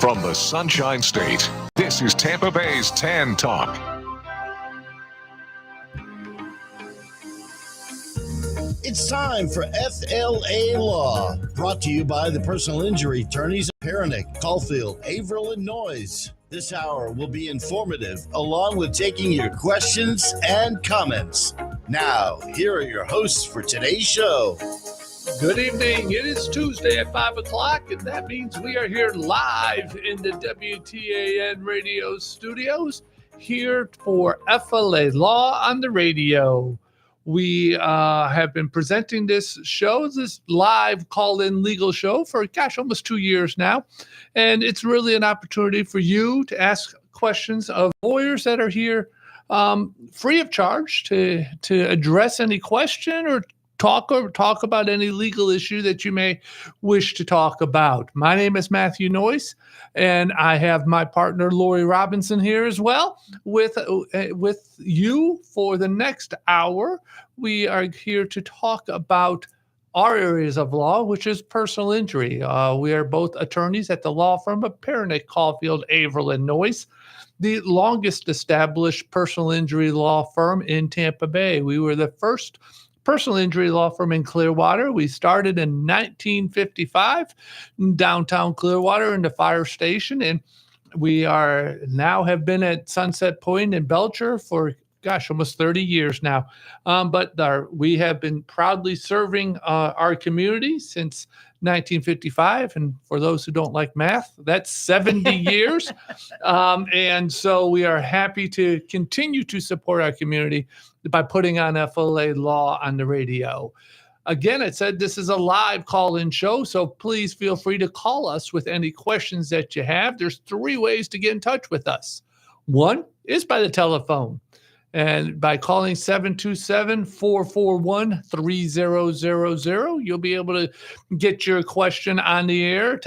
From the Sunshine State, this is Tampa Bay's Tan Talk. It's time for FLALAW, brought to you by the personal injury attorneys at Perenich, Caulfield, Avril Noyes. This hour will be informative, along with taking your questions and comments. Now, here are your hosts for today's show. Good evening. It is Tuesday at 5 o'clock, and that means we are here live in the WTAN radio studios, here for FLALAW on the radio. We have been presenting this live call-in legal show for, almost 2 years now. And it's really an opportunity for you to ask questions of lawyers that are here free of charge to address any question or talk about any legal issue that you may wish to talk about. My name is Matthew Noyes, and I have my partner Lorrie Robinson here as well with you for the next hour. We are here to talk about our areas of law, which is personal injury. We are both attorneys at the law firm of Perenich, Caulfield, Avril Noyes, the longest established personal injury law firm in Tampa Bay. We were the first personal injury law firm in Clearwater. We started in 1955 in downtown Clearwater in the fire station, and we are now have been at Sunset Point in Belcher for almost 30 years now. But we have been proudly serving our community since 1955. And for those who don't like math, that's 70 years. And so we are happy to continue to support our community by putting on FLALAW on the radio. Again, I said this is a live call-in show, so please feel free to call us with any questions that you have. There's 3 ways to get in touch with us. One is by the telephone. And by calling 727-441-3000, you'll be able to get your question on the air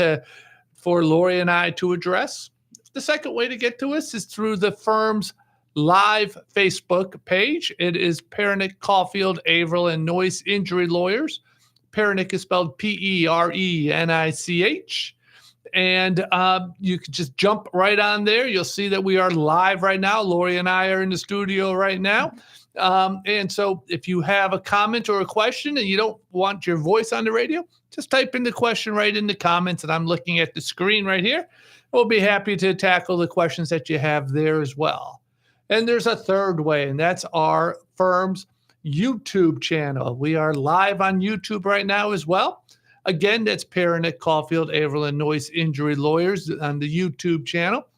for Lorrie and I to address. The second way to get to us is through the firm's live Facebook page. It is Perenich, Caulfield, Avril Noyes Injury Lawyers. Perenich is spelled Perenich. And you can just jump right on there. You'll see that we are live right now. Lorrie and I are in the studio right now. And so if you have a comment or a question and you don't want your voice on the radio, just type in the question right in the comments. And I'm looking at the screen right here. We'll be happy to tackle the questions that you have there as well. And there's a third way, and that's our firm's YouTube channel. We are live on YouTube right now as well. Again, that's Perenich, Caulfield, Avril Noyes Injury Lawyers on the YouTube channel.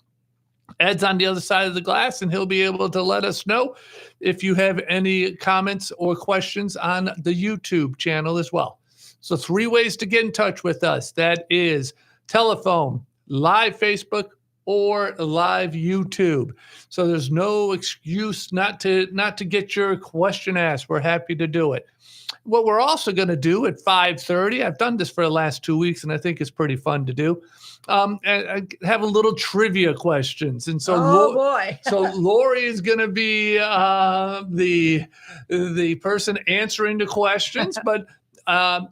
Ed's on the other side of the glass, and he'll be able to let us know if you have any comments or questions on the YouTube channel as well. So 3 ways to get in touch with us. That is telephone, live Facebook, or live YouTube. So there's no excuse not to get your question asked. We're happy to do it. What we're also going to do at 5:30, I've done this for the last 2 weeks, and I think it's pretty fun to do, and I have a little trivia questions. And so, boy. So Lorrie is going to be the person answering the questions, but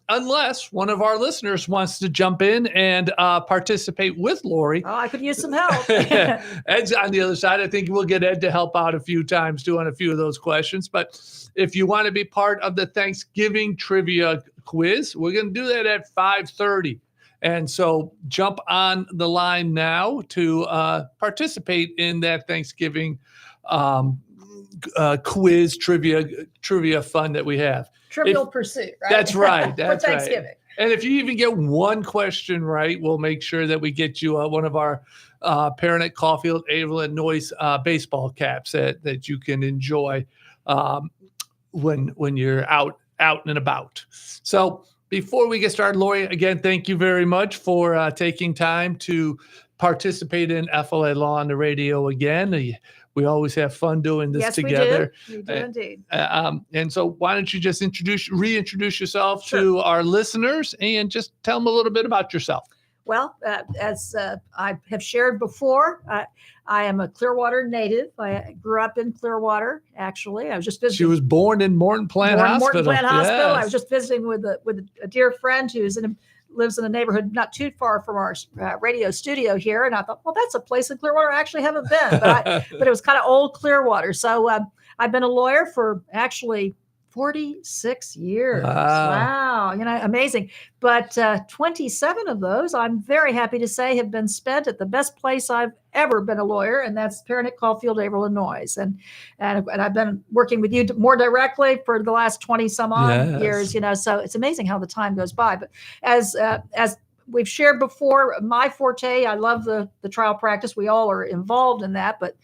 unless one of our listeners wants to jump in and participate with Lorrie. Oh, I could use some help. Ed's on the other side. I think we'll get Ed to help out a few times doing a few of those questions. But if you want to be part of the Thanksgiving trivia quiz, we're going to do that at 5:30. And so jump on the line now to participate in that Thanksgiving quiz trivia fun that we have. Trivial Pursuit, right? That's right. That's for Thanksgiving. Right. And if you even get one question right, we'll make sure that we get you one of our Perenich, Caulfield, Avril Noyes baseball caps that you can enjoy when you're out and about. So before we get started, Lorrie, again, thank you very much for taking time to participate in FLALAW on the radio again. We always have fun doing this together. We do indeed. And so why don't you just reintroduce yourself Sure. to our listeners and just tell them a little bit about yourself. Well, as I have shared before, I am a Clearwater native. I grew up in Clearwater, actually. I was just visiting. She was born in Morton Plant Hospital. Morton Plant Hospital. Yes. I was just visiting with a dear friend who's in lives in a neighborhood not too far from our radio studio here. And I thought, well, that's a place in Clearwater I actually haven't been, but it was kind of old Clearwater. So I've been a lawyer for actually 46 years. Wow. Amazing. But 27 of those, I'm very happy to say, have been spent at the best place I've ever been a lawyer, and that's Perenich, Caulfield, Avril Noyes. And I've been working with you more directly for the last 20 some odd years, so it's amazing how the time goes by. But as we've shared before, my forte, I love the trial practice. We all are involved in that, but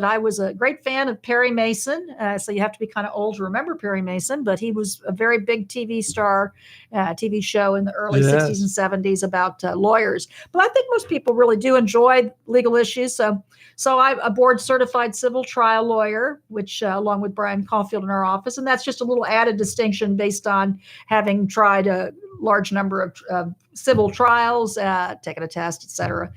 I was a great fan of Perry Mason. So you have to be kind of old to remember Perry Mason, but he was a very big TV star, TV show in the early 60s and 70s about lawyers. But I think most people really do enjoy legal issues. So I'm a board certified civil trial lawyer, which along with Brian Caulfield in our office, and that's just a little added distinction based on having tried a large number of civil trials, taken a test, et cetera.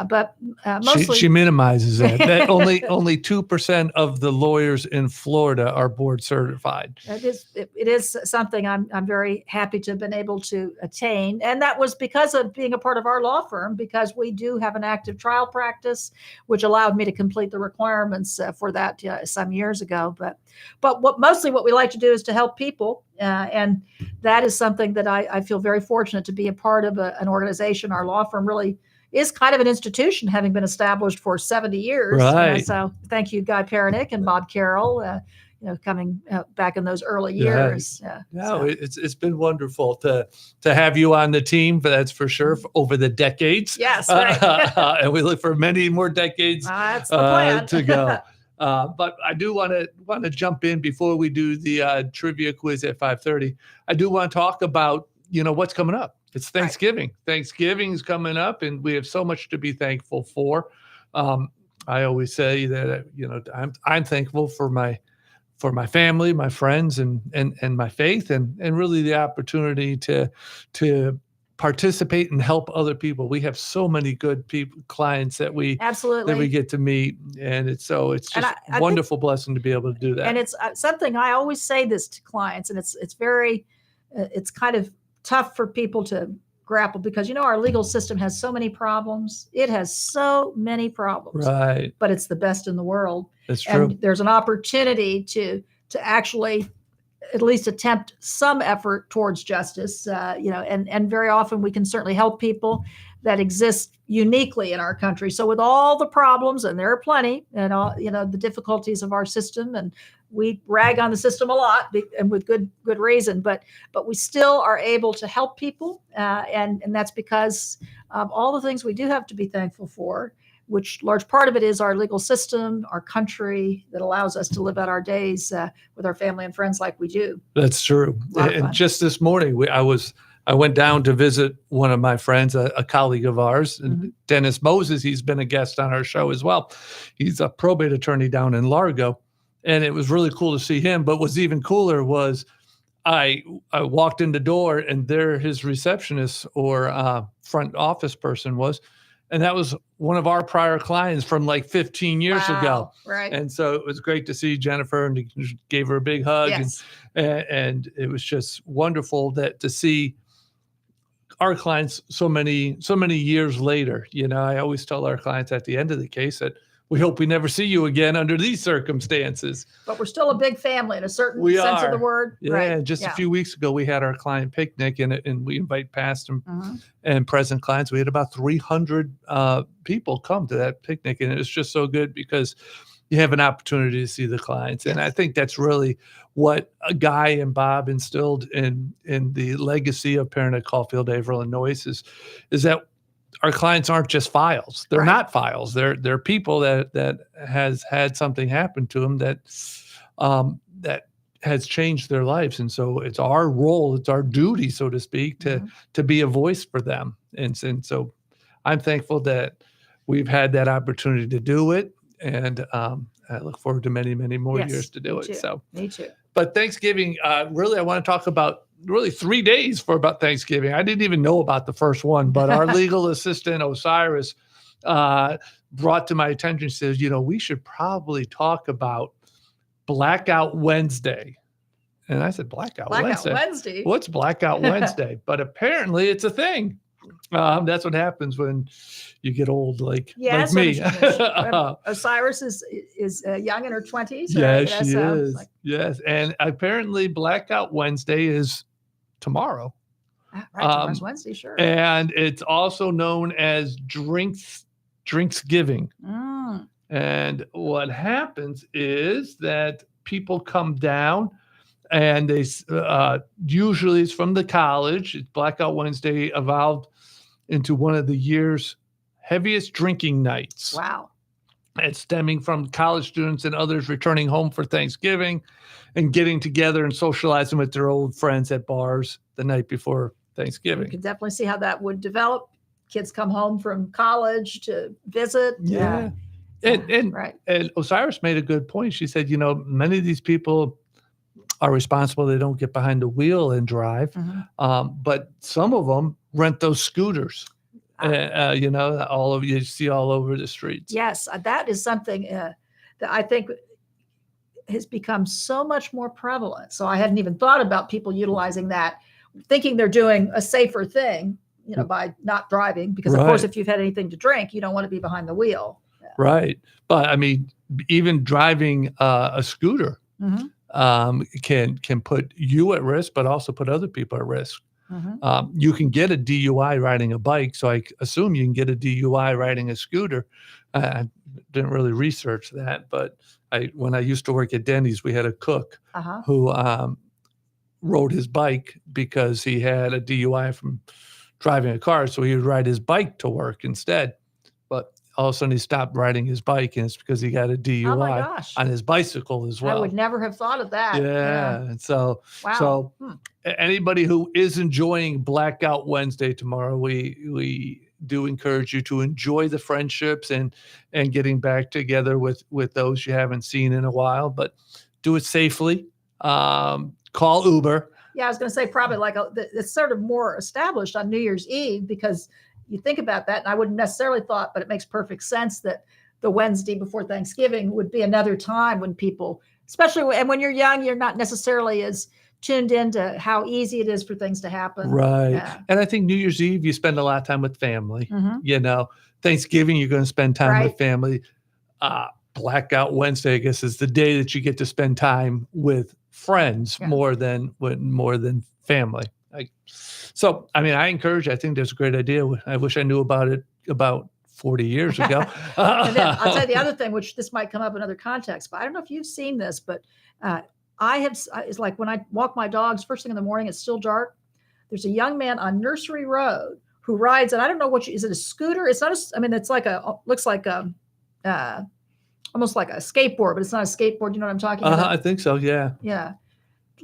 But mostly she minimizes that only 2% of the lawyers in Florida are board certified. It is something I'm very happy to have been able to attain. And that was because of being a part of our law firm, because we do have an active trial practice, which allowed me to complete the requirements for that some years ago. But what we like to do is to help people. And that is something that I feel very fortunate to be a part of an organization. Our law firm really is kind of an institution, having been established for 70 years. Right. So thank you, Guy Perenich and Bob Carroll, coming back in those early years. It's been wonderful to have you on the team, that's for sure, over the decades. Yes, right. And we look for many more decades that's the plan. to go. But I do want to jump in before we do the trivia quiz at 5:30. I do want to talk about what's coming up. It's Thanksgiving. Right. Thanksgiving's coming up, and we have so much to be thankful for. I always say that I'm thankful for my family, my friends, and my faith, and really the opportunity to participate and help other people. We have so many good clients that we get to meet, and it's just a wonderful blessing to be able to do that. And it's something I always say this to clients, and it's very it's kind of tough for people to grapple, because our legal system has so many problems. It has so many problems, right? But it's the best in the world. That's true. And there's an opportunity to actually at least attempt some effort towards justice, and very often we can certainly help people that exist uniquely in our country. So with all the problems, and there are plenty, and all, the difficulties of our system, and we rag on the system a lot, and with good reason, but we still are able to help people. And that's because of all the things we do have to be thankful for, which large part of it is our legal system, our country, that allows us to live out our days with our family and friends like we do. That's true. And just this morning, I went down to visit one of my friends, a colleague of ours, Dennis Moses. He's been a guest on our show as well. He's a probate attorney down in Largo, and it was really cool to see him. But what's even cooler was I walked in the door, and there his receptionist or front office person was. And that was one of our prior clients from like 15 years ago. Right. And so it was great to see Jennifer, and gave her a big hug. Yes. And it was just wonderful to see our clients so many years later. I always tell our clients at the end of the case that we hope we never see you again under these circumstances. But we're still a big family in a certain sense of the word. Yeah, right. Just a few weeks ago, we had our client picnic, and we invite past and present clients. We had about 300 people come to that picnic, and it was just so good because you have an opportunity to see the clients. And I think that's really what Guy and Bob instilled in the legacy of Perenich, Caulfield, Avril, and Noyes is that our clients aren't just files. They're not files. They're people that has had something happen to them that has changed their lives. And so it's our role, it's our duty, so to speak, to be a voice for them. And so I'm thankful that we've had that opportunity to do it. And I look forward to many, many more years to do it. So me too. But Thanksgiving, really, I want to talk about 3 days about Thanksgiving. I didn't even know about the first one, but our legal assistant, Osiris, brought to my attention, says, we should probably talk about Blackout Wednesday. And I said, Blackout Blackout Wednesday? Wednesday. What's Blackout Wednesday? But apparently it's a thing. That's what happens when you get old, like me. Osiris is young in her 20s. Yes, she is. Yes. And apparently Blackout Wednesday is tomorrow. Right, tomorrow's Wednesday, sure. And it's also known as Drinksgiving. And what happens is that people come down, and they usually it's from the college. Blackout Wednesday evolved into one of the year's heaviest drinking nights. Wow. It's stemming from college students and others returning home for Thanksgiving and getting together and socializing with their old friends at bars the night before Thanksgiving. You can definitely see how that would develop. Kids come home from college to visit. Yeah. And Osiris made a good point. She said, many of these people are responsible. They don't get behind the wheel and drive. But some of them rent those scooters, all of you see all over the streets. Yes, that is something that I think has become so much more prevalent. So I hadn't even thought about people utilizing that, thinking they're doing a safer thing, by not driving. Because, of course, if you've had anything to drink, you don't want to be behind the wheel. Right. But I mean, even driving a scooter can put you at risk, but also put other people at risk. You can get a DUI riding a bike. So I assume you can get a DUI riding a scooter. I didn't really research that, but when I used to work at Denny's, we had a cook who rode his bike because he had a DUI from driving a car. So he would ride his bike to work instead. But all of a sudden he stopped riding his bike, and it's because he got a DUI on his bicycle as well. I would never have thought of that. Yeah. And so anybody who is enjoying Blackout Wednesday tomorrow, we do encourage you to enjoy the friendships and getting back together with those you haven't seen in a while, but do it safely. Call Uber. Yeah, I was going to say probably it's sort of more established on New Year's Eve, because you think about that, and I wouldn't necessarily thought, but it makes perfect sense that the Wednesday before Thanksgiving would be another time when people, especially when you're young, you're not necessarily as tuned into how easy it is for things to happen. Right. Yeah. And I think New Year's Eve, you spend a lot of time with family. Thanksgiving, you're going to spend time with family. Blackout Wednesday, I guess, is the day that you get to spend time with friends more than family. I encourage you. I think that's a great idea. I wish I knew about it about 40 years ago. And then I'll tell you the other thing, which this might come up in other contexts, but I don't know if you've seen this, but it's like when I walk my dogs first thing in the morning, it's still dark. There's a young man on Nursery Road who rides, and I don't know is it a scooter? It's not it's looks like almost like a skateboard, but it's not a skateboard. You know what I'm talking about? I think so. Yeah. Yeah.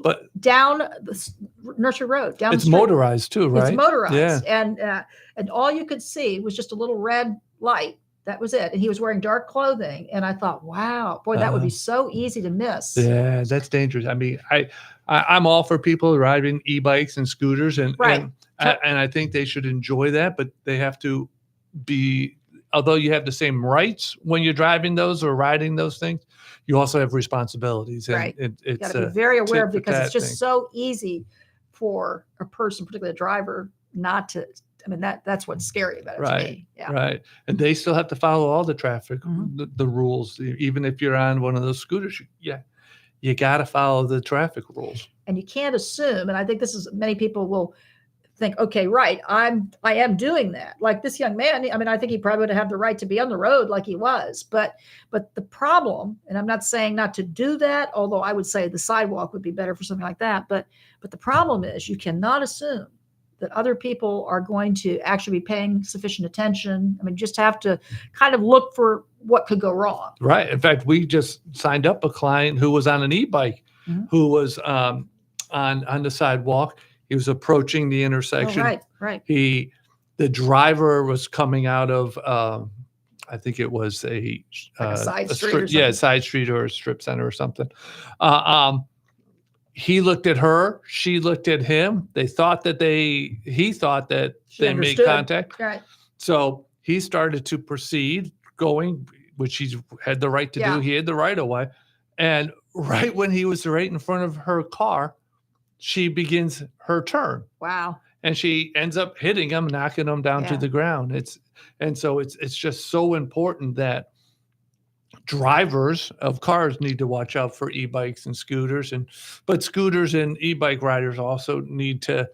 But down the Nursery Road, down the street. It's motorized too, right? It's motorized. Yeah. And all you could see was just a little red light. That was it. And he was wearing dark clothing. And I thought, wow, boy, that would be so easy to miss. Yeah, that's dangerous. I mean, I'm all for people riding e-bikes and scooters, and I think they should enjoy that, but they have to be, although you have the same rights when you're driving those or riding those things, you also have responsibilities. And it's you got to be very aware of, because it's just so easy for a person, particularly a driver, not to. I mean, that's what's scary about it to me. Yeah. Right. And they still have to follow all the traffic, the rules. Even if you're on one of those scooters, you got to follow the traffic rules. And you can't assume, and I think this is, many people will think, okay, right, I am doing that. Like this young man, I mean, I think he probably would have the right to be on the road like he was. But the problem, and I'm not saying not to do that, although I would say the sidewalk would be better for something like that. But the problem is you cannot assume that other people are going to actually be paying sufficient attention. I mean, just have to kind of look for what could go wrong. Right. In fact, we just signed up a client who was on an e-bike, who was on the sidewalk. He was approaching the intersection. Oh, right. The driver was coming out of, I think it was a side street strip, or something. Yeah, side street or a strip center or something. He looked at her. She looked at him. He thought that they made contact. Right. So he started to proceed going, which he's had the right to do. He had the right of way. And right when he was right in front of her car, she begins her turn. Wow. And she ends up hitting him, knocking him down to the ground. It's just so important that drivers of cars need to watch out for e-bikes and scooters, but scooters and e-bike riders also need to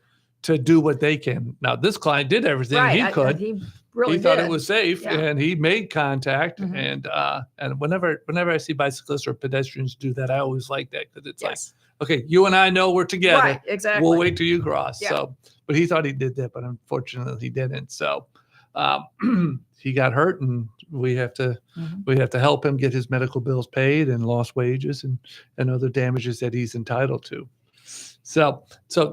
do what they can. Now, this client did everything he could. He really thought did. it was safe, and he made contact. Mhm. And whenever I see bicyclists or pedestrians do that, I always like that, because it's like, Yes. okay, you and I know we're together. Right, exactly. We'll wait till you cross. Yeah. So, but he thought he did that, but unfortunately he didn't. So he got hurt, and we have to help him get his medical bills paid and lost wages and other damages that he's entitled to. So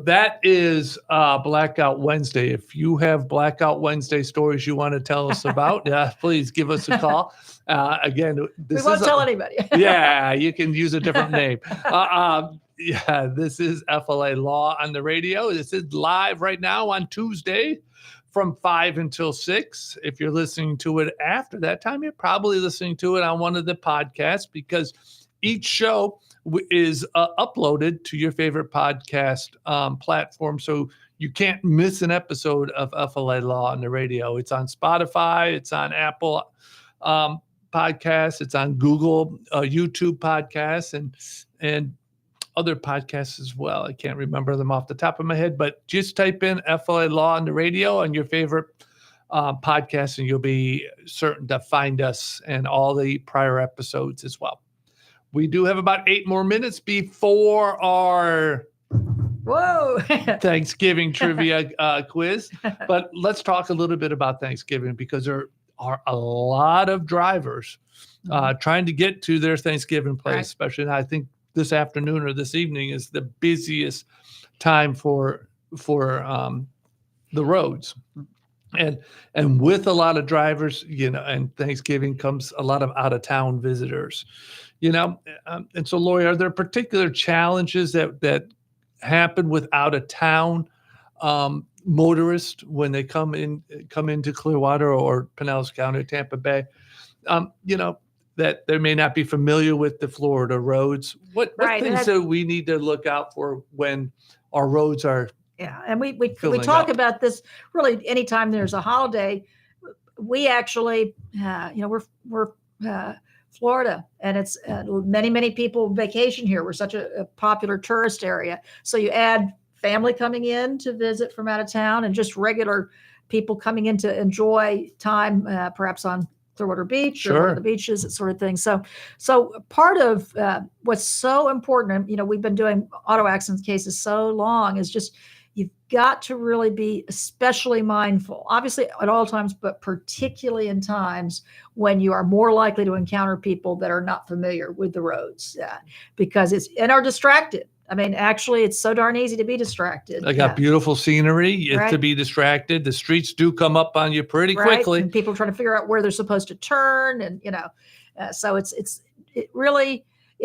that is Blackout Wednesday. If you have Blackout Wednesday stories you want to tell us about, please give us a call. Again, We won't tell anybody. Yeah, you can use a different name. This is FLA Law on the radio. This is live right now on Tuesday from 5 until 6. If you're listening to it after that time, you're probably listening to it on one of the podcasts, because each show is uploaded to your favorite podcast platform. So you can't miss an episode of FLA Law on the radio. It's on Spotify. It's on Apple podcasts. It's on Google, YouTube podcasts, and other podcasts as well. I can't remember them off the top of my head, but just type in FLA Law on the radio on your favorite podcast, and you'll be certain to find us and all the prior episodes as well. We do have about 8 more minutes before our Thanksgiving trivia quiz, but let's talk a little bit about Thanksgiving, because there are a lot of drivers trying to get to their Thanksgiving place, Right. especially now. I think this afternoon or this evening is the busiest time for the roads. And with a lot of drivers, and Thanksgiving comes a lot of out-of-town visitors, and so, Lorrie, are there particular challenges that happen with out-of-town motorists when they come into Clearwater or Pinellas County, Tampa Bay, that they may not be familiar with the Florida roads? What things do we need to look out for when our roads are? Yeah, and we up. talk about this really anytime there's a holiday. We actually, we're Florida, and it's many people vacation here. We're such a popular tourist area. So you add family coming in to visit from out of town, and just regular people coming in to enjoy time, perhaps on Clearwater Beach or one of the beaches, that sort of thing. So part of what's so important, we've been doing auto accident cases so long, is just you've got to really be especially mindful, obviously at all times, but particularly in times when you are more likely to encounter people that are not familiar with the roads, because are distracted. I mean, actually, it's so darn easy to be distracted. I got beautiful scenery to be distracted. The streets do come up on you pretty quickly. And people trying to figure out where they're supposed to turn. And, so it's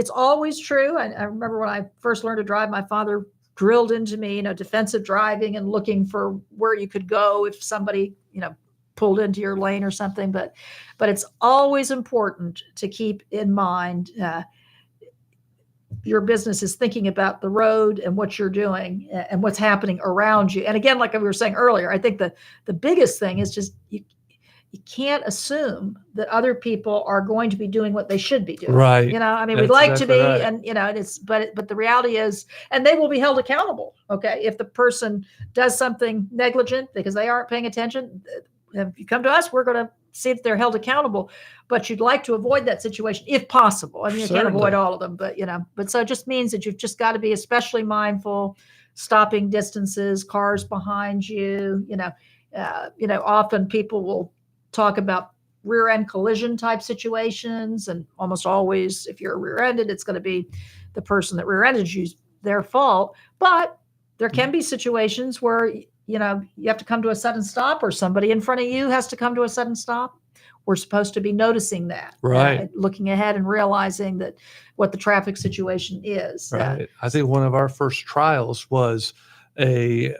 always true. I remember when I first learned to drive, my father drilled into me, defensive driving and looking for where you could go if somebody, pulled into your lane or something. But it's always important to keep in mind, your business is thinking about the road and what you're doing and what's happening around you. And again, like we were saying earlier, I think the biggest thing is just you can't assume that other people are going to be doing what they should be doing. Right. We'd like to be, and it's, but the reality is, and they will be held accountable. Okay. If the person does something negligent because they aren't paying attention, if you come to us, we're going to see if they're held accountable, but you'd like to avoid that situation if possible. You can't avoid all of them, but so it just means that you've just got to be especially mindful, stopping distances, cars behind you, often people will talk about rear end collision type situations. And almost always, if you're rear-ended, it's going to be the person that rear-ended you's their fault. But there can be situations where you have to come to a sudden stop, or somebody in front of you has to come to a sudden stop. We're supposed to be noticing that, looking ahead and realizing that what the traffic situation is. Right. I think one of our first trials was a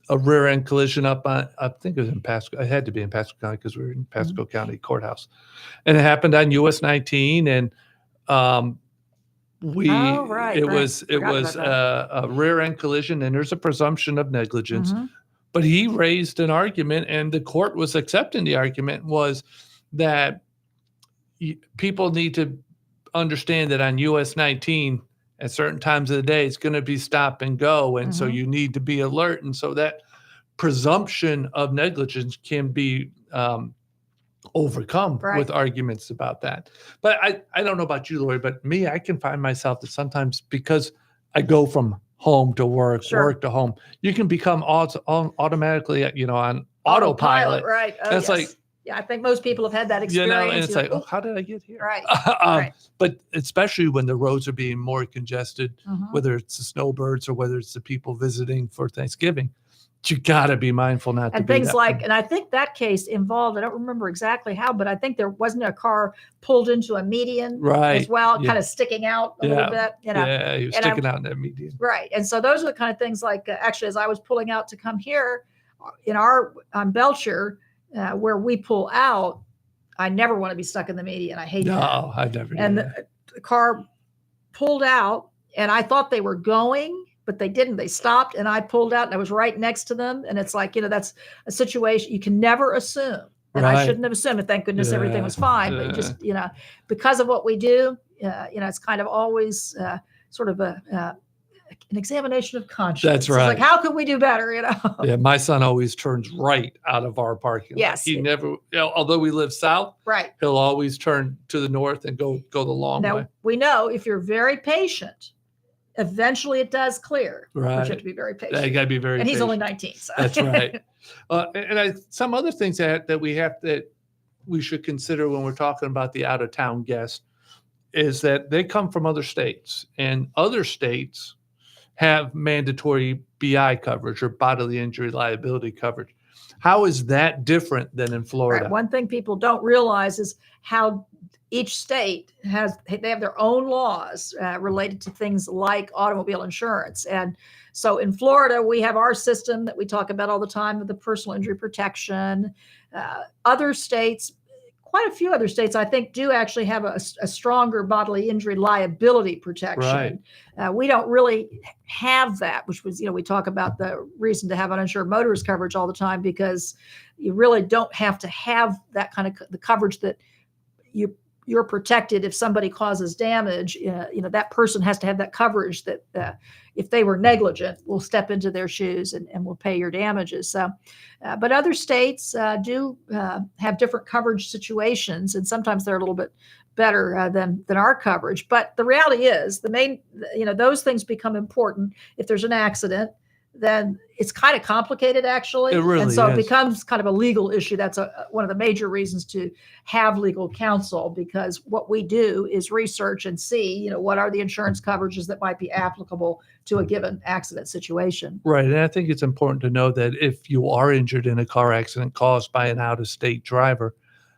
rear end collision up on, I think it was in Pasco. It had to be in Pasco County because we were in Pasco County Courthouse, and it happened on US 19. And Oh, right, it right. was Forgot about a rear end collision, and there's a presumption of negligence. Mhm. But he raised an argument, and the court was accepting the argument, was that people need to understand that on US 19 at certain times of the day, it's going to be stop and go. And so Mhm. you need to be alert. And so that presumption of negligence can be overcome Right. with arguments about that. But I don't know about you, Lori, but me, I can find myself that sometimes, because I go from home to work, Sure. work to home, you can become automatically, on autopilot. Right. Oh, And it's like, yeah, I think most people have had that experience. and it's You're like, oh, how did I get here? Right. Um, Right. But especially when the roads are being more congested, Mhm. whether it's the snowbirds or whether it's the people visiting for Thanksgiving, you got to be mindful not to And be things that. like, and I think that case involved, I don't remember exactly how, but I think there wasn't a car pulled into a median Right. as well, Yeah. kind of sticking out a little bit, Yeah, he was And I- sticking out in that median. Right. And so those are the kind of things like, actually, as I was pulling out to come here on Belcher, where we pull out, I never want to be stuck in the median. I hate that. No, I've never done And that. the car pulled out, and I thought they were going, but they didn't. They stopped, and I pulled out, and I was right next to them. And it's like, that's a situation you can never assume. And I Right. shouldn't have assumed it. Thank goodness everything Yeah, was fine. But just, because of what we do, it's kind of always sort of an examination of conscience. That's It's like, right. how could we do better? Yeah, my son always turns right out of our parking lot. Yes. He never, although we live south, Right. he'll always turn to the north and go the long Now, way. we know if you're very patient, eventually it does clear. But you Right. have to be very patient. You got to be very And he's only patient. 19. So. That's right. Some other things that we should consider when we're talking about the out of town guests is that they come from other states, and other states have mandatory BI coverage or bodily injury liability coverage. How is that different than in Florida? Right. One thing people don't realize is how each state they have their own laws related to things like automobile insurance. And so in Florida, we have our system that we talk about all the time with the personal injury protection. Other states, quite a few other states, I think, do actually have a stronger bodily injury liability protection. Right. We don't really have that, which was, we talk about the reason to have uninsured motorist coverage all the time, because you really don't have to have that kind of the coverage that you're protected if somebody causes damage. That person has to have that coverage that if they were negligent, will step into their shoes and will pay your damages. So, but other states do have different coverage situations, and sometimes they're a little bit better than our coverage. But the reality is, the main, those things become important if there's an accident. Then it's kind of complicated, actually. It really and so is. It becomes kind of a legal issue. That's one of the major reasons to have legal counsel, because what we do is research and see, what are the insurance coverages that might be applicable to a given accident situation. Right. And I think it's important to know that if you are injured in a car accident caused by an out-of-state driver,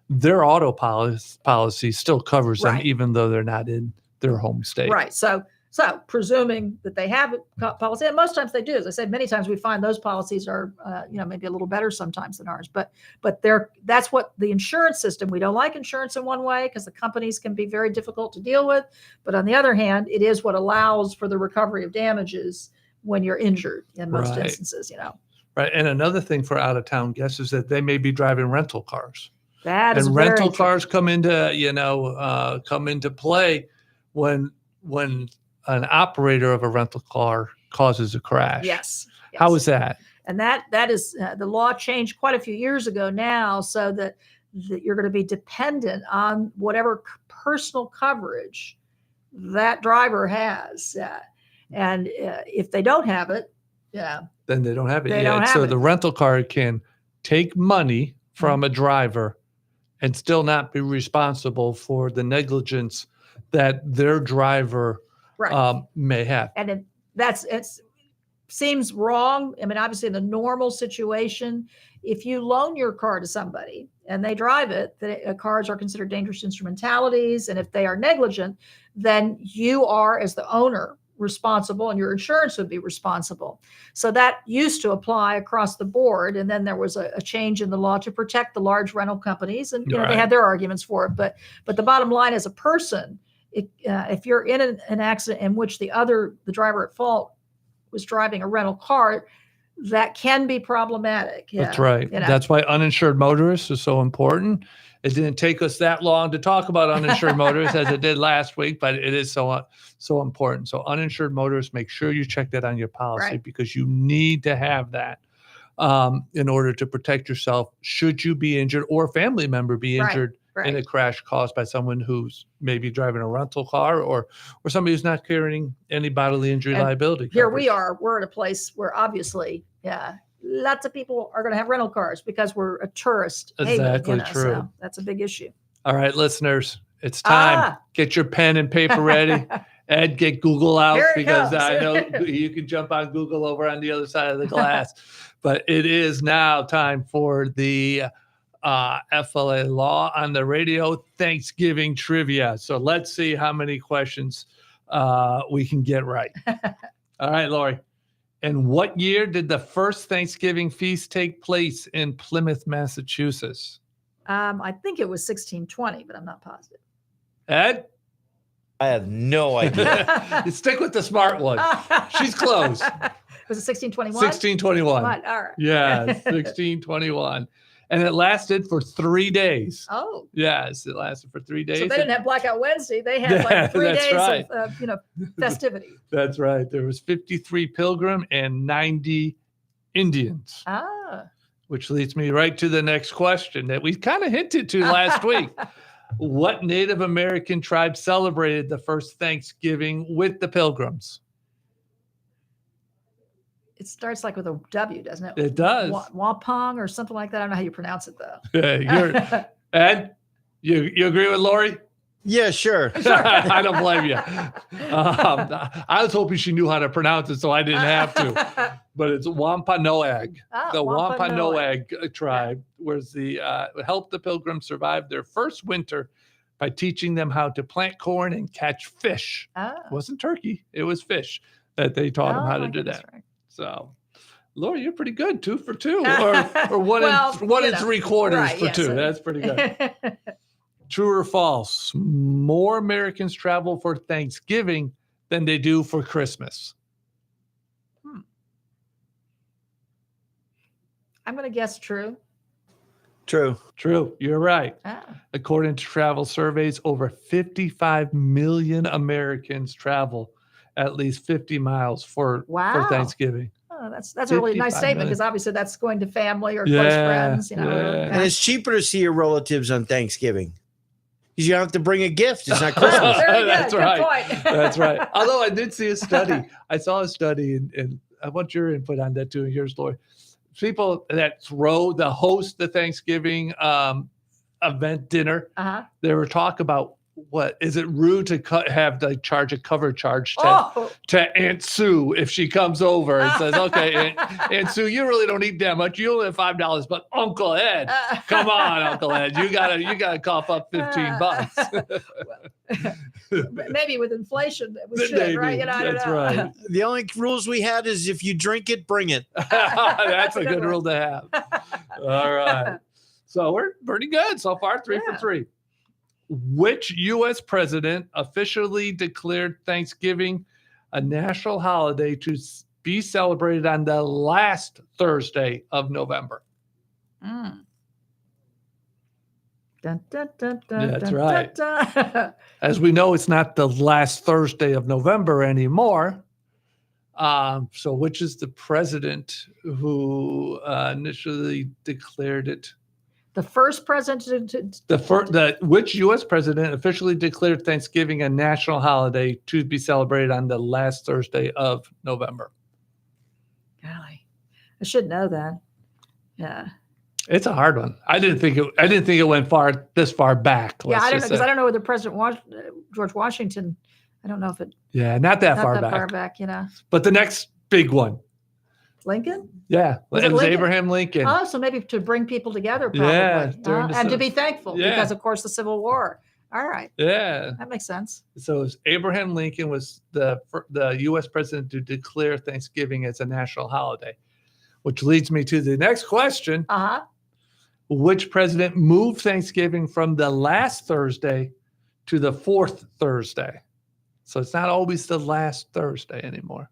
their auto policy still covers them, Right. even though they're not in their home state. Right. So presuming that they have a policy, and most times they do, as I said, many times we find those policies are, maybe a little better sometimes than ours, but that's what the insurance system, we don't like insurance in one way because the companies can be very difficult to deal with. But on the other hand, it is what allows for the recovery of damages when you're injured in most Right. instances, Right. And another thing for out-of-town guests is that they may be driving rental cars. That is And very rental true. cars come into play when an operator of a rental car causes a crash. Yes. How is that? And that is the law changed quite a few years ago now, so that you're going to be dependent on whatever personal coverage that driver has. And if they don't have it, Then they don't have it. They don't have so it. the rental car can take money from a driver and still not be responsible for the negligence that their driver right. may have. And it seems wrong. I mean, obviously, in the normal situation, if you loan your car to somebody and they drive it, cars are considered dangerous instrumentalities. And if they are negligent, then you are, as the owner, responsible, and your insurance would be responsible. So that used to apply across the board. And then there was a change in the law to protect the large rental companies. And they Right. had their arguments for it. But the bottom line, as a person, if you're in an accident in which the driver at fault was driving a rental car, that can be problematic. Yeah, that's right. That's why uninsured motorists is so important. It didn't take us that long to talk about uninsured motorists as it did last week, but it is so important. So uninsured motorists, make sure you check that on your policy because you need to have that in order to protect yourself should you be injured or a family member be injured in a crash caused by someone who's maybe driving a rental car or somebody who's not carrying any bodily injury liability coverage. Here we're at a place where obviously, lots of people are going to have rental cars because we're a tourist Exactly haven, true. So that's a big issue. All right, listeners, it's time. Get your pen and paper ready. Ed, get Google out because I know you can jump on Google over on the other side of the glass. But it is now time for the FLALAW on the radio Thanksgiving trivia. So let's see how many questions we can get right. All right, Lorrie. In what year did the first Thanksgiving feast take place in Plymouth, Massachusetts? I think it was 1620, but I'm not positive. Ed? I have no idea. Stick with the smart one. She's close. Was it 1621? 1621. All right. Yeah, 1621. And it lasted for 3 days. Oh. Yes, it lasted for 3 days. So they didn't have Blackout Wednesday. They had like 3 days of festivity. That's right. There was 53 pilgrim and 90 Indians. Ah. Which leads me right to the next question that we kind of hinted to last week. What Native American tribe celebrated the first Thanksgiving with the pilgrims? It starts like with a W, doesn't it? It does. Wampong or something like that. I don't know how you pronounce it, though. Ed, you agree with Lorrie? Yeah, sure. I don't blame you. I was hoping she knew how to pronounce it, so I didn't have to. But it's Wampanoag. The Wampanoag tribe was helped the pilgrims survive their first winter by teaching them how to plant corn and catch fish. It wasn't turkey; it was fish that they taught them how to do that. Right. So, Lorrie, you're pretty good. 2 for 2, or one and 3 quarters for 2. So. That's pretty good. True or false? More Americans travel for Thanksgiving than they do for Christmas. I'm going to guess true. True. You're right. According to travel surveys, over 55 million Americans travel at least 50 miles for Thanksgiving. Oh, that's a really nice statement because obviously that's going to family or close friends. And it's cheaper to see your relatives on Thanksgiving because you don't have to bring a gift. It's not Christmas. That's right. Good point. That's right. Although I did see a study. I saw a study, and I want your input on that too. And yours, Lorrie. People that host the Thanksgiving event dinner, they were talking about what is it rude to charge a cover charge to Aunt Sue if she comes over and says, okay, Aunt Sue, you really don't eat that much. You only have $5, but Uncle Ed, come on, Uncle Ed, you gotta cough up $15. Maybe with inflation, we should, right? That's right. The only rules we had is if you drink it, bring it. That's a good rule to have. All right. So we're pretty good so far, 3 for 3. Which U.S. president officially declared Thanksgiving a national holiday to be celebrated on the last Thursday of November? Dun, dun, dun, dun, That's dun, right. Dun, dun. As we know, it's not the last Thursday of November anymore. So which is the president who initially declared it? The first president which U.S. president officially declared Thanksgiving a national holiday to be celebrated on the last Thursday of November? Golly, I should know that. Yeah, it's a hard one. I didn't think it went this far back. Yeah, I don't know because I don't know whether President George Washington. I don't know if it. Yeah, not that far back. But the next big one. Lincoln? Yeah, it was Abraham Lincoln. Oh, so maybe to bring people together, probably. Yeah, and to be thankful because, of course, the Civil War. All right. Yeah. That makes sense. So Abraham Lincoln was the U.S. president to declare Thanksgiving as a national holiday, which leads me to the next question. Which president moved Thanksgiving from the last Thursday to the fourth Thursday. So it's not always the last Thursday anymore.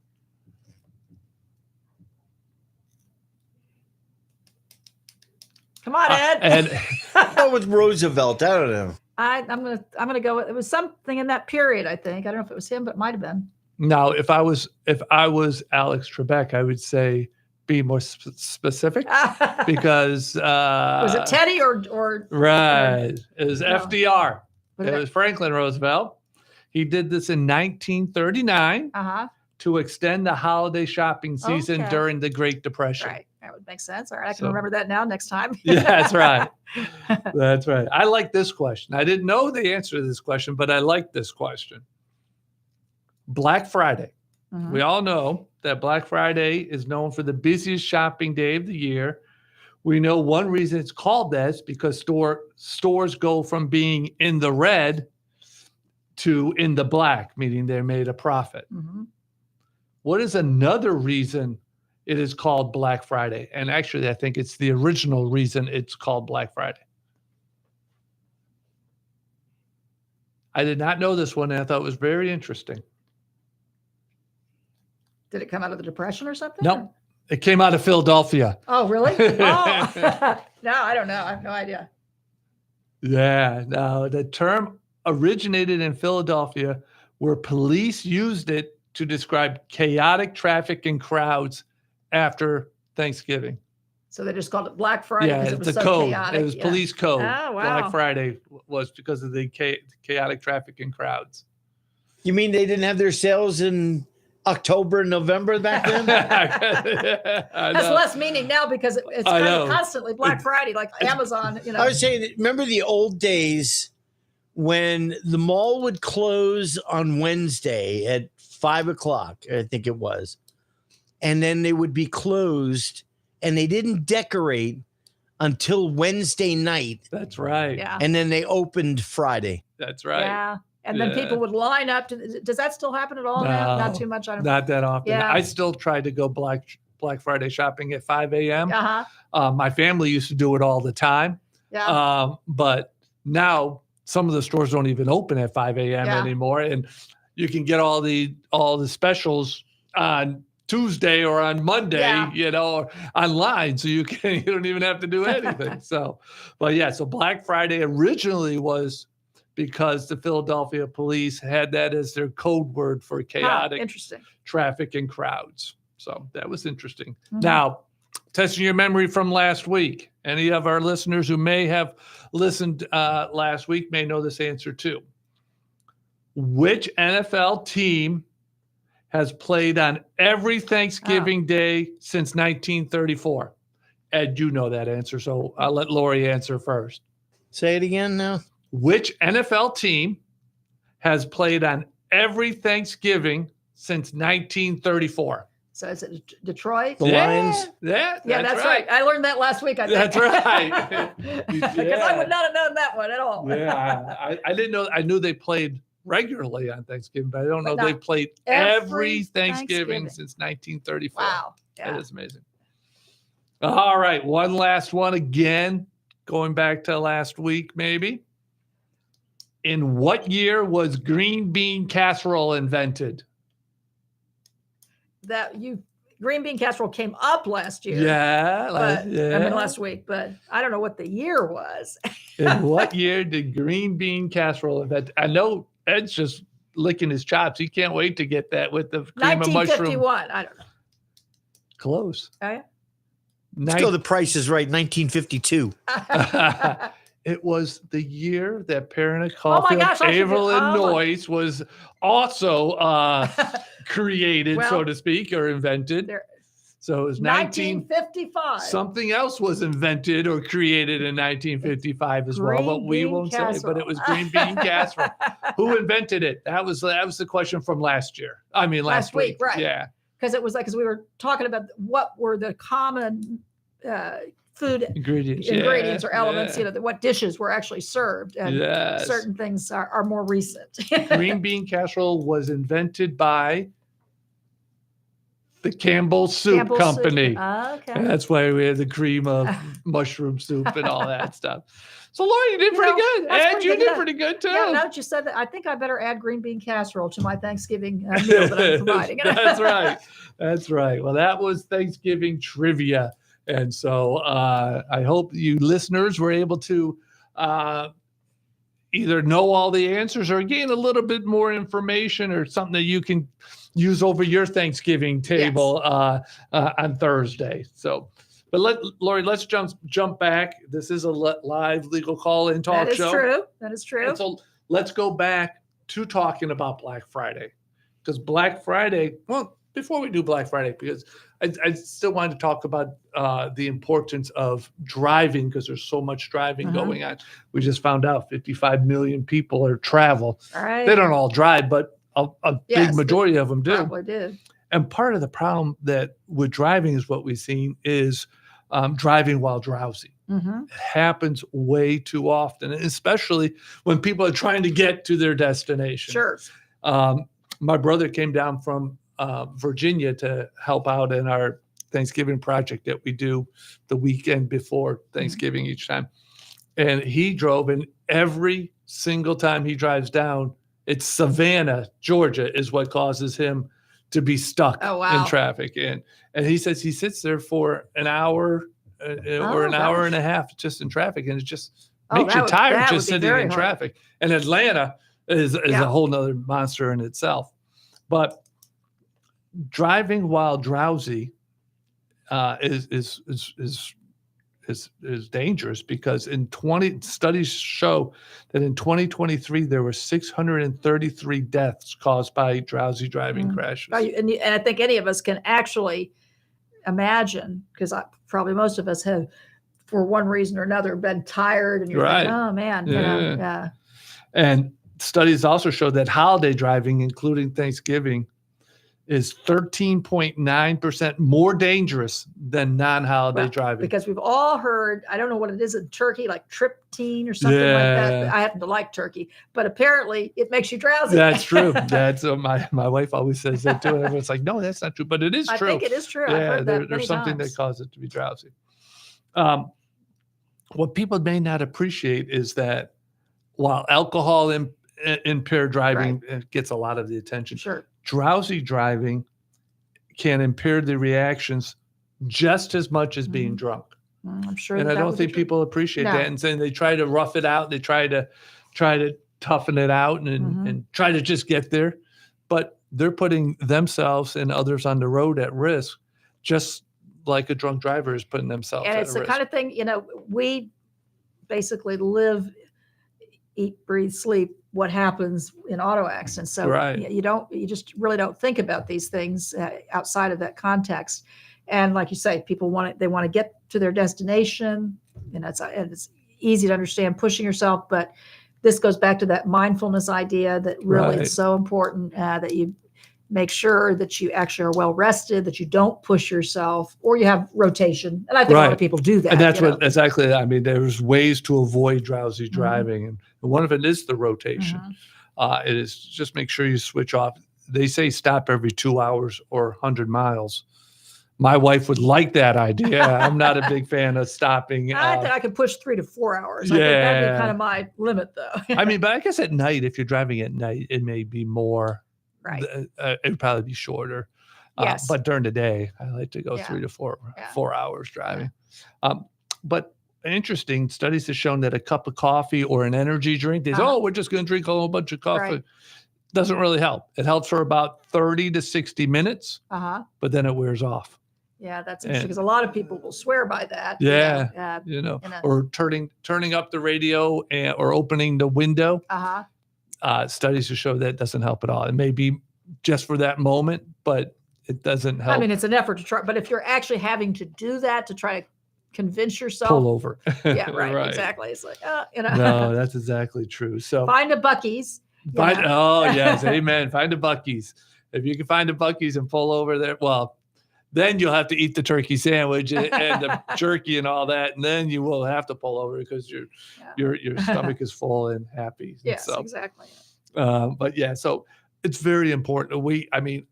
Come on, Ed. And What with Roosevelt? I don't know. I'm gonna go with, it was something in that period, I think. I don't know if it was him, but it might have been. now, if I was Alex Trebek, I would say be more specific because Was it Teddy or right? It was No. FDR. Was It it- was Franklin Roosevelt. He did this in 1939 Uh-huh. to extend the holiday shopping season Okay. during the Great Depression. Right. That would make sense. All right. I can So- remember that now next time. Yeah, that's right. That's right. I like this question. I didn't know the answer to this question, but I like this question. Black Friday. Mhm. We all know that Black Friday is known for the busiest shopping day of the year. We know one reason it's called that is because stores go from being in the red to in the black, meaning they made a profit. Mhm. What is another reason it is called Black Friday? And actually, I think it's the original reason it's called Black Friday. I did not know this one, and I thought it was very interesting. Did it come out of the Depression or something? No, it came out of Philadelphia. Oh, really? Oh, no, I don't know. I have no idea. Yeah, no, the term originated in Philadelphia, where police used it to describe chaotic traffic and crowds after Thanksgiving. So they just called it Black Friday Yeah, because it it's was the so code. chaotic. It was Yeah. police code. Oh, wow. Black Friday was because of the chaotic traffic and crowds. You mean they didn't have their sales in October and November back then? I Has know. less meaning now because it's I kind know. of constantly Black Friday, like Amazon, I was saying, remember the old days when the mall would close on Wednesday at 5:00, I think it was, and then they would be closed, and they didn't decorate until Wednesday night, That's right. Yeah. and then they opened Friday. That's right. Yeah. And then Yeah. people would line up. Does that still happen at all now? Not No, too much. I don't Not that often. Yeah. I still try to go Black Friday shopping at 5 a.m. Uh-huh. My family used to do it all the time. Yeah. But now some of the stores don't even open at 5 a.m. Yeah. anymore. And you can get all the specials on Tuesday or on Monday, Yeah. or online. So you don't even have to do anything. So Black Friday originally was because the Philadelphia police had that as their code word for Huh, chaotic interesting. traffic and crowds. So that was interesting. Mhm. Now, testing your memory from last week. Any of our listeners who may have listened last week may know this answer too. Which NFL team has played on every Thanksgiving day since 1934? Ed, you know that answer, so I'll let Lorrie answer first. Say it again now. Which NFL team has played on every Thanksgiving since 1934? So is it Detroit? The Lions? Yeah, Yeah, that's right. I learned that last week, I think. That's right. Because Yeah. I would not have known that one at all. Yeah, I didn't know. I knew they played regularly on Thanksgiving, but I don't know But they not played every every Thanksgiving Thanksgiving. since 1934. Wow. That Yeah. is amazing. All right, one last one again, going back to last week, maybe. In what year was green bean casserole invented? Green bean casserole came up last year. Yeah, But, yeah. I mean, last week, but I don't know what the year was. In what year did green bean casserole invent? I know Ed's just licking his chops. He can't wait to get that with the cream of mushroom. 1951. I don't know. Close. Oh, yeah? Still, the price is right. 1952. It was the year that Perenich, Oh my Caulfield, gosh, I should Avril do- oh my- Noyes was also created, so Well, to speak, or invented. There- So it was 1955. Something else was invented or created in 1955 as well, but Green we bean won't say. But it was casserole. green bean casserole. Who invented it? That was the question from last year. I mean, last Last week, right. Yeah. Because it was like, because we were talking about what were the common food Ingredients. ingredients yeah, or elements, yeah. what dishes were actually served. And Yes. certain things are more recent. Green bean casserole was invented by the Campbell Soup Campbell Soup. Company. Okay. And that's why we had the cream of mushroom soup and all that stuff. So, Lorrie, you did pretty good. that's And pretty you good, did pretty good, too. Yeah, now that you said that, I think I better add green bean casserole to my Thanksgiving meal that I'm providing. That's right. That's right. Well, that was Thanksgiving trivia. And so I hope you listeners were able to either know all the answers or gain a little bit more information or something that you can use over your Thanksgiving table on Thursday. So, but Lorrie, let's jump back. This is a live legal call-in talk show. That is true. And so let's go back to talking about Black Friday, because Black Friday. Well, before we do Black Friday, because I still wanted to talk about the importance of driving, because there's so much driving going on. We just found out 55 million people are travel. All right. They don't all drive, but a big majority of them do. Probably do. And part of the problem that with driving is what we've seen is driving while drowsy. It happens way too often, especially when people are trying to get to their destination. Sure. My brother came down from Virginia to help out in our Thanksgiving project that we do the weekend before Thanksgiving each time. And he drove, and every single time he drives down, it's Savannah, Georgia, is what causes him to be stuck in traffic. And he says he sits there for an hour or an hour and a half just in traffic, and it just makes you tired just sitting in traffic. And Atlanta is a whole nother monster in itself. But driving while drowsy is dangerous, because studies show that in 2023 there were 633 deaths caused by drowsy driving crashes. And I think any of us can actually imagine, because probably most of us have, for one reason or another, been tired, and you're like, oh man, yeah. And studies also show that holiday driving, including Thanksgiving, is 13.9% more dangerous than non-holiday driving. Because we've all heard, I don't know what it is in turkey, like tryptophan or something like that. I happen to like turkey, but apparently it makes you drowsy. That's true. That's my wife always says that too. And everyone's like, no, that's not true, but it is true. I think it is true. Yeah, I've heard that there's something times. that causes it to be drowsy. What people may not appreciate is that while alcohol impaired driving gets a lot of the attention, drowsy driving can impair the reactions just as much as being drunk. I'm sure. And I don't think people appreciate that. And saying they try to rough it out. They try to toughen it out and try to just get there. But they're putting themselves and others on the road at risk, just like a drunk driver is putting themselves at risk. And it's the kind of thing, we basically live, eat, breathe, sleep what happens in auto accidents. So you just really don't think about these things outside of that context. And like you say, people want to get to their destination, and it's easy to understand pushing yourself, but this goes back to that mindfulness idea that really is so important, that you make sure that you actually are well rested, that you don't push yourself, or you have rotation. And I think a lot of people do that. And that's exactly. I mean, there's ways to avoid drowsy driving. And one of it is the rotation. It is just make sure you switch off. They say stop every 2 hours or 100 miles. My wife would like that idea. I'm not a big fan of stopping. I think I could push 3 to 4 hours. I think that'd be kind of my limit, though. I mean, but I guess at night, if you're driving at night, it may be more. It would probably be shorter. But during the day, I like to go 3 to 4 hours driving. But interesting, studies have shown that a cup of coffee or an energy drink, they say, we're just going to drink a whole bunch of coffee. Doesn't really help. It helps for about 30 to 60 minutes, but then it wears off. Yeah, that's interesting, because a lot of people will swear by that. Or turning up the radio or opening the window. Studies to show that doesn't help at all. It may be just for that moment, but it doesn't help. I mean, it's an effort to try, but if you're actually having to do that to try to convince yourself, pull over. Exactly. It's like, no, that's exactly true. So find a Buc-ee's. Yes, amen. Find a Buc-ee's. If you can find a Buc-ee's and pull over there, well, then you'll have to eat the turkey sandwich and the jerky and all that, and then you will have to pull over because your stomach is full and happy. Yes, exactly. But so it's very important.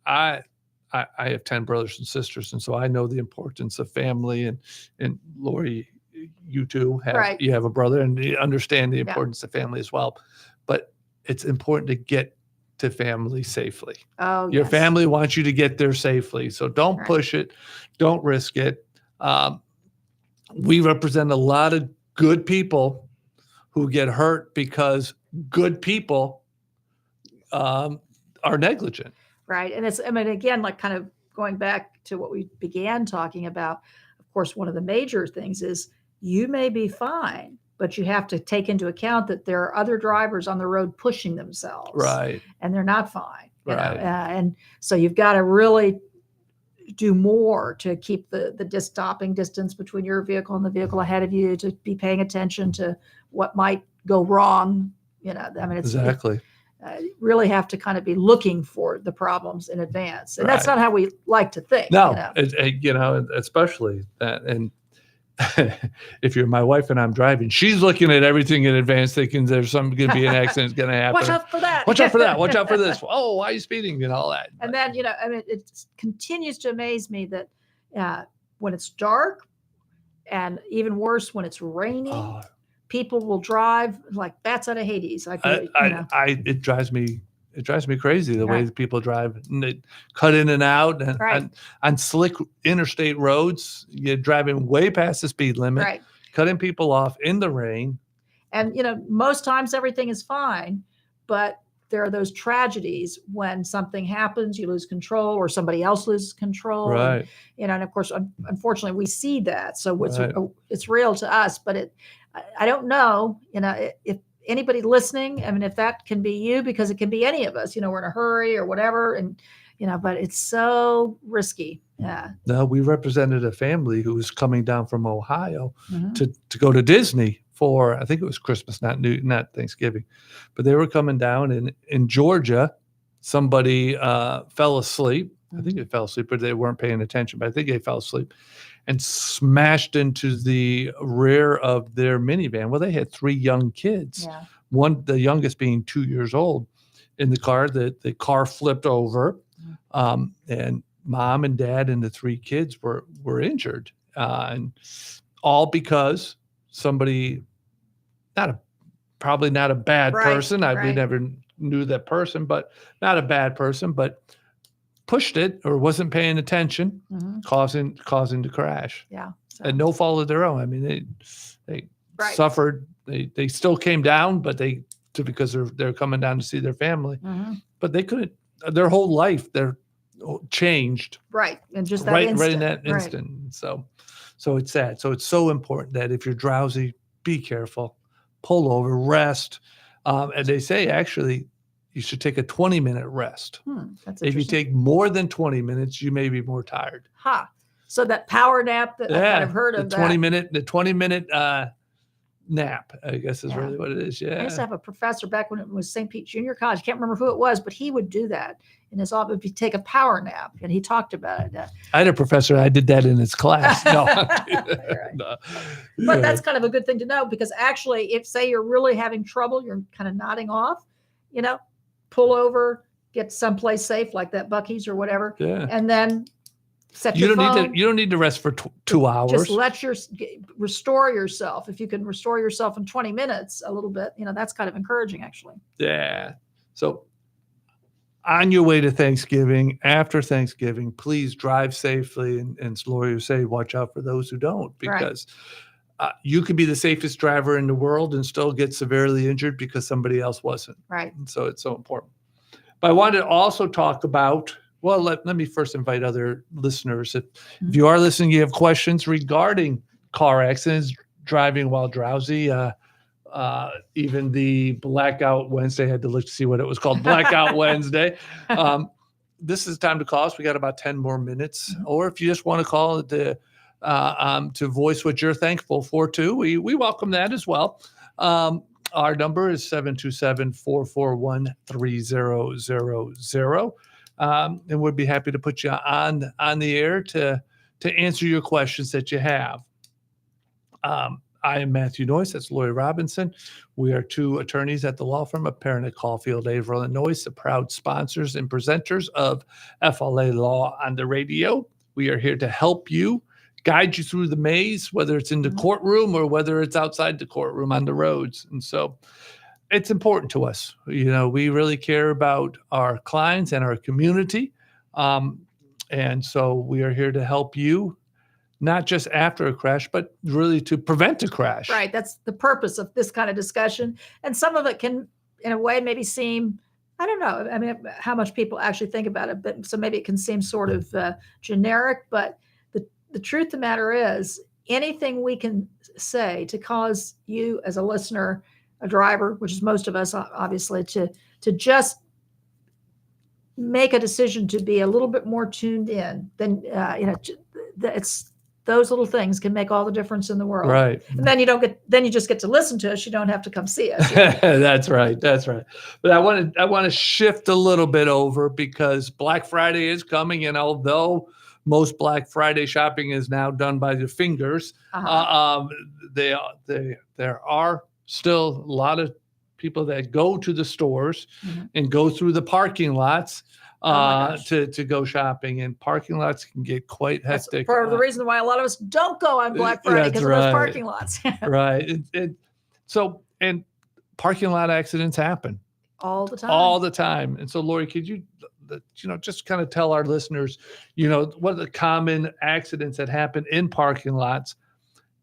I have 10 brothers and sisters, and so I know the importance of family. And Lorrie you two have, Right. you have a brother and you understand the Yeah. importance of family as well. But it's important to get to family safely. Oh, Your yes. family wants you to get there safely. So don't Right. push it. Don't risk it. We represent a lot of good people who get hurt because good people are negligent. Right. And it's, I mean, again, like kind of going back to what we began talking about, of course, one of the major things is you may be fine, but you have to take into account that there are other drivers on the road pushing themselves. Right. And they're not fine. You know? Right. And so you've got to really do more to keep the stopping distance between your vehicle and the vehicle ahead of you, to be paying attention to what might go wrong. You know, I mean, it's Exactly. you really have to kind of be looking for the problems in advance. And that's Right. not how we like to think. No, You know? especially that. And if you're my wife and I'm driving, she's looking at everything in advance, thinking there's going to be an accident going to happen. Watch out for that. Watch out for that. Watch out for this. Oh, why are you speeding and all that? And then, you know, I mean, it continues to amaze me that when it's dark, and even worse when it's raining, Oh, people will drive like bats out of Hades. Like, it drives me crazy the way Right. that people drive. And they cut in and out, and Right. on slick interstate roads, you're driving way past the speed limit, right. cutting people off in the rain. And, you know, most times everything is fine, but there are those tragedies when something happens, you lose control, or somebody else loses control. Right. You know, and of course, unfortunately, we see that. So Right. it's real to us, but I don't know, you know, if anybody listening, I mean, if that can be you, because it can be any of us, you know, we're in a hurry or whatever. And, you know, but it's so risky. Yeah. No, we represented a family who was coming down from Ohio Mhm. to go to Disney for, I think it was Christmas, not Thanksgiving, but they were coming down in Georgia. Somebody fell asleep. I think they fell asleep, but they weren't paying attention. But I think they fell asleep and smashed into the rear of their minivan. Well, they had 3 young kids. Yeah. The youngest being 2 years old in the car. The car flipped over, and mom and dad and the 3 kids were injured, and all because somebody, probably not a bad Right, person. We right. never knew that person, but not a bad person, but pushed it or wasn't paying attention, Mhm. causing the crash. Yeah. So, And no fault of their own. I mean, they Right. suffered. They still came down, but because they're coming down to see their family. Mhm. But they couldn't. Their whole life they're changed Right. And just that right instant. in that Right. instant. So it's sad. So it's so important that if you're drowsy, be careful, pull over, rest. And they say actually you should take a 20-minute rest. That's If you interesting. take more than 20 minutes, you may be more tired. So that power nap that I've kind of heard the of 20-minute nap, I guess is Yeah. really what it is. I used to Yeah. have a professor back when it was St. Pete Junior College. I can't remember who it was, but he would do that in his office. If you take a power nap, and he talked about it. I had a professor, I did that in his class. No. Right. No. But Yeah. that's kind of a good thing to know, because actually, if say you're really having trouble, you're kind of nodding off, you know, pull over, get someplace safe like that Buc-ee's or whatever, Yeah. and then set You your don't phone. need to. You don't need to rest for 2 hours. Just restore yourself. If you can restore yourself in 20 minutes, a little bit, you know, that's kind of encouraging, actually. Yeah. So on your way to Thanksgiving, after Thanksgiving, please drive safely. And as Lorrie say, watch out for those who don't, because you could be the safest driver in the world and still get severely injured because somebody else wasn't. Right. And so it's so important. But I wanted to also talk about, well, let me first invite other listeners. If you are listening, you have questions regarding car accidents, driving while drowsy, even the Blackout Wednesday, I had to look to see what it was called, Blackout Wednesday. This is time to call us. We got about 10 more minutes. Or if you just want to call it to voice what you're thankful for too, we welcome that as well. Our number is 727-441-3000. And we'd be happy to put you on the air to answer your questions that you have. I am Matthew Noyes. That's Lorrie Robinson. We are 2 attorneys at the law firm of Perenich, Caulfield, Avril Noyes, the proud sponsors and presenters of FLALAW on the radio. We are here to help you, guide you through the maze, whether it's in the courtroom or whether it's outside the courtroom on the roads. And so it's important to us. We really care about our clients and our community. And so we are here to help you, not just after a crash, but really to prevent a crash. Right. That's the purpose of this kind of discussion. And some of it can, in a way, maybe seem, I don't know, I mean, how much people actually think about it, but so maybe it can seem sort of generic, but the truth of the matter is anything we can say to cause you as a listener, a driver, which is most of us, obviously, to just make a decision to be a little bit more tuned in, then, it's those little things can make all the difference in the world. Right. And then you just get to listen to us. You don't have to come see us. That's right. But I want to shift a little bit over because Black Friday is coming. And although most Black Friday shopping is now done by the fingers, there are still a lot of people that go to the stores and go through the parking lots to go shopping, and parking lots can get quite hectic. That's part of the reason why a lot of us don't go on Black Friday, because of those parking lots. Right. And parking lot accidents happen all the time. And so, Lorrie, could you just kind of tell our listeners, what are the common accidents that happen in parking lots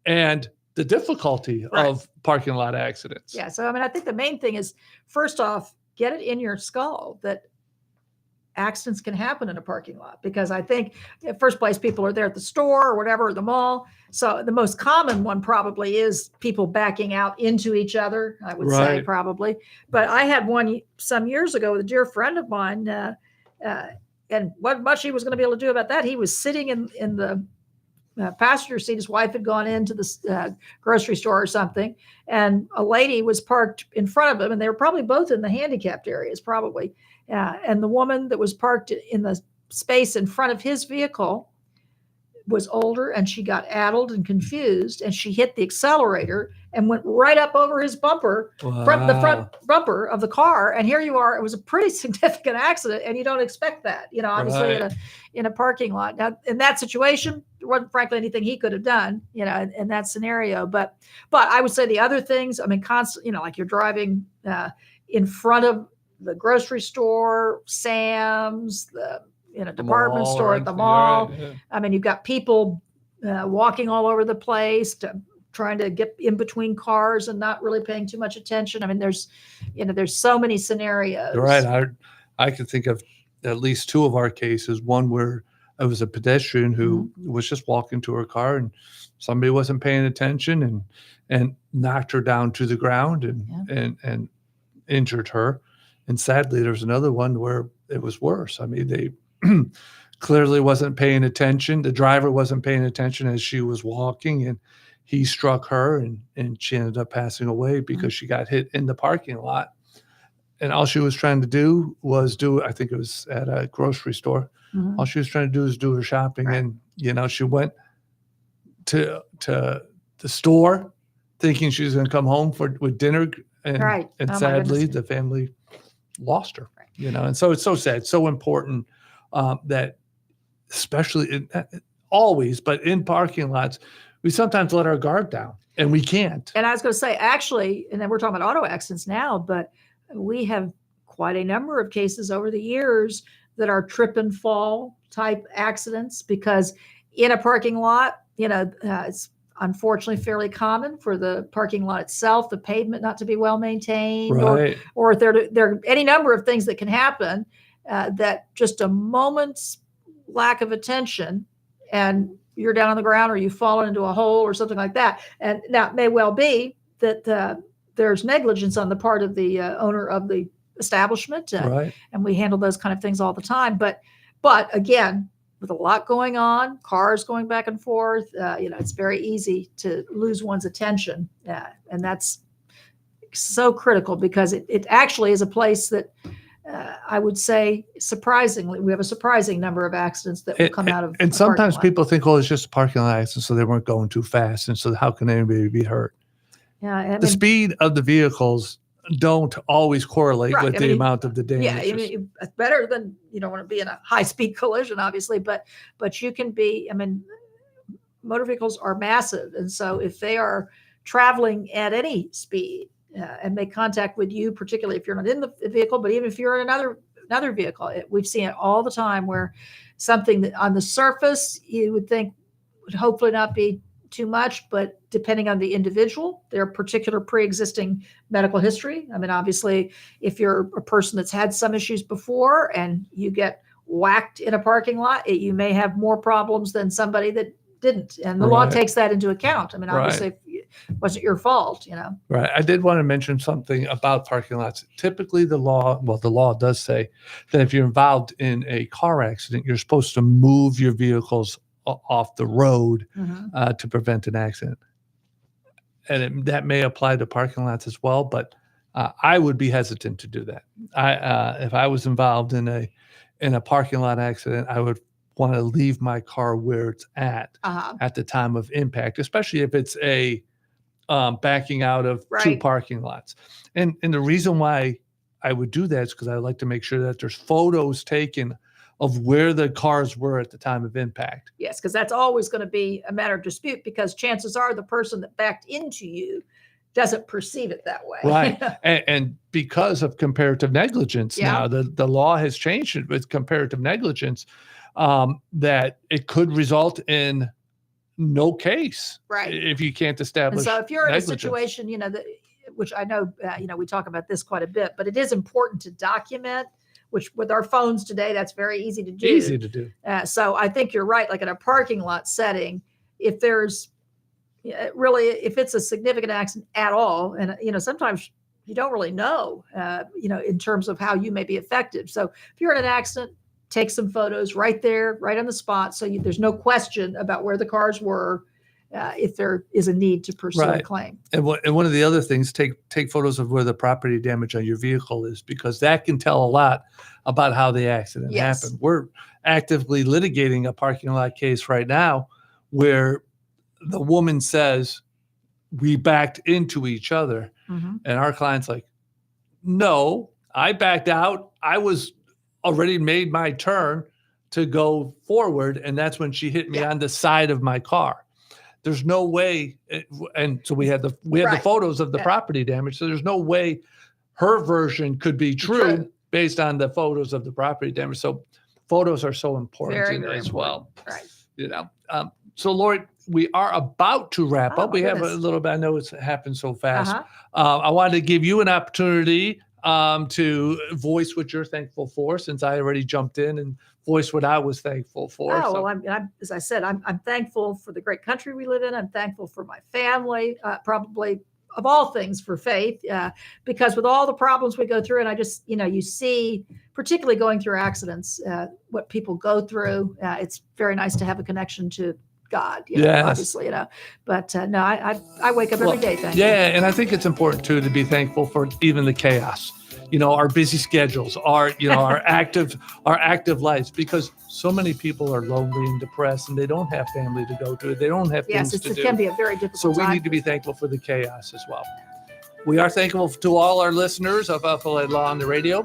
and the difficulty of parking lot accidents? Yeah. So, I think the main thing is, first off, get it in your skull that accidents can happen in a parking lot, because I think in the first place, people are there at the store or whatever, or the mall. So the most common one probably is people backing out into each other, I would say, probably. But I had one some years ago with a dear friend of mine, and what much he was going to be able to do about that. He was sitting in the passenger seat. His wife had gone into the grocery store or something, and a lady was parked in front of him, and they were probably both in the handicapped areas, probably. And the woman that was parked in the space in front of his vehicle was older, and she got addled and confused, and she hit the accelerator and went right up over his bumper, the front bumper of the car. And here you are. It was a pretty significant accident, and you don't expect that, obviously in a parking lot. Now, in that situation, there wasn't frankly anything he could have done, in that scenario. But I would say the other things, constant, like you're driving in front of the grocery store, Sam's, the department store at the mall. You've got people walking all over the place, trying to get in between cars and not really paying too much attention. There's so many scenarios. Right. I could think of at least two of our cases. One where it was a pedestrian who was just walking to her car, and somebody wasn't paying attention and knocked her down to the ground and injured her. And sadly, there's another one where it was worse. They clearly wasn't paying attention. The driver wasn't paying attention as she was walking, and he struck her, and she ended up passing away because she got hit in the parking lot. And all she was trying to do was I think it was at a grocery store. All she was trying to do is do her shopping. And, she went to the store thinking she was going to come home with dinner. And sadly, the family lost her, and so it's so sad, so important that especially always, but in parking lots, we sometimes let our guard down, and we can't. And I was going to say, actually, and then we're talking about auto accidents now, but we have quite a number of cases over the years that are trip and fall type accidents, because in a parking lot, it's unfortunately fairly common for the parking lot itself, the pavement not to be well maintained, or there are any number of things that can happen that just a moment's lack of attention and you're down on the ground, or you've fallen into a hole or something like that. And now it may well be that there's negligence on the part of the owner of the establishment, and we handle those kind of things all the time. But again, with a lot going on, cars going back and forth, it's very easy to lose one's attention. And that's so critical, because it actually is a place that I would say, surprisingly, we have a surprising number of accidents that will come out of. And sometimes people think, it's just a parking lot accident, so they weren't going too fast. And so how can anybody be hurt? Yeah, the speed of the vehicles don't always correlate with the amount of the damage. Yeah, it's better than, you don't want to be in a high-speed collision, obviously, but you can be, motor vehicles are massive. And so if they are traveling at any speed and make contact with you, particularly if you're not in the vehicle, but even if you're in another vehicle, we've seen it all the time where something that on the surface you would think would hopefully not be too much, but depending on the individual, their particular pre-existing medical history. I mean, obviously, if you're a person that's had some issues before and you get whacked in a parking lot, you may have more problems than somebody that didn't. And the law takes that into account. I mean, obviously, it wasn't your fault, you know. Right. I did want to mention something about parking lots. Typically, the law does say that if you're involved in a car accident, you're supposed to move your vehicles off the road to prevent an accident. And that may apply to parking lots as well, but I would be hesitant to do that. If I was involved in a parking lot accident, I would want to leave my car where it's at the time of impact, especially if it's a backing out of two parking lots. And the reason why I would do that is because I like to make sure that there's photos taken of where the cars were at the time of impact. Yes, because that's always going to be a matter of dispute, because chances are the person that backed into you doesn't perceive it that way. Right. and because of comparative negligence now, the law has changed it with comparative negligence, that it could result in no case if you can't establish. And so if you're in negligence. a situation, you know, which I know, we talk about this quite a bit, but it is important to document, which with our phones today, that's very easy to do. So I think you're right. Like in a parking lot setting, if there's if it's a significant accident at all, and, you know, sometimes you don't really know, in terms of how you may be affected. So if you're in an accident, take some photos right there, right on the spot. So there's no question about where the cars were, if there is a need to pursue a claim. And one of the other things, take photos of where the property damage on your vehicle is, because that can tell a lot about how the accident happened. We're actively litigating a parking lot case right now where the woman says we backed into each other, and our client's like, no, I backed out. I was already made my turn to go forward, and that's when she hit me on the side of my car. There's no way, and so we had the photos of the property damage. So there's no way her version could be true based on the photos of the property damage. So photos are so important as well. Right. You know. So Lorrie, we are about to wrap up. We have a little bit. I know it's happened so fast. I wanted to give you an opportunity to voice what you're thankful for, since I already jumped in and voiced what I was thankful for. Well, I'm as I said, I'm thankful for the great country we live in. I'm thankful for my family, probably of all things for faith, because with all the problems we go through, and I just, you see, particularly going through accidents, what people go through. It's very nice to have a connection to God, obviously, but no, I wake up every day thankful. Yeah. And I think it's important too, to be thankful for even the chaos, our busy schedules, our active lives, because so many people are lonely and depressed, and they don't have family to go to. They don't have things to do. It can be a very difficult So we time. need to be thankful for the chaos as well. We are thankful to all our listeners of FLALAW on the radio.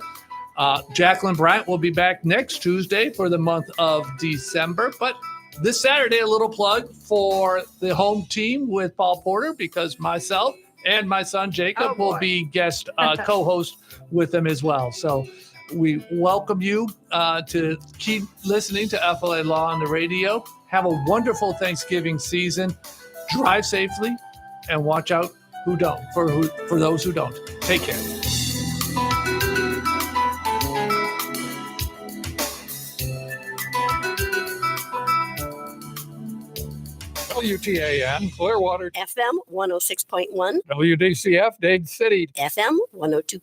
Jacqueline Bryant will be back next Tuesday for the month of December, but this Saturday, a little plug for the home team with Paul Porter, because myself and my son Jacob will be guest co-host with them as well. So we welcome you to keep listening to FLALAW on the radio. Have a wonderful Thanksgiving season. Drive safely, and watch out for those who don't. Take care. WTAN, Clearwater. FM 106.1. WDCF, Dade City. FM 102.7.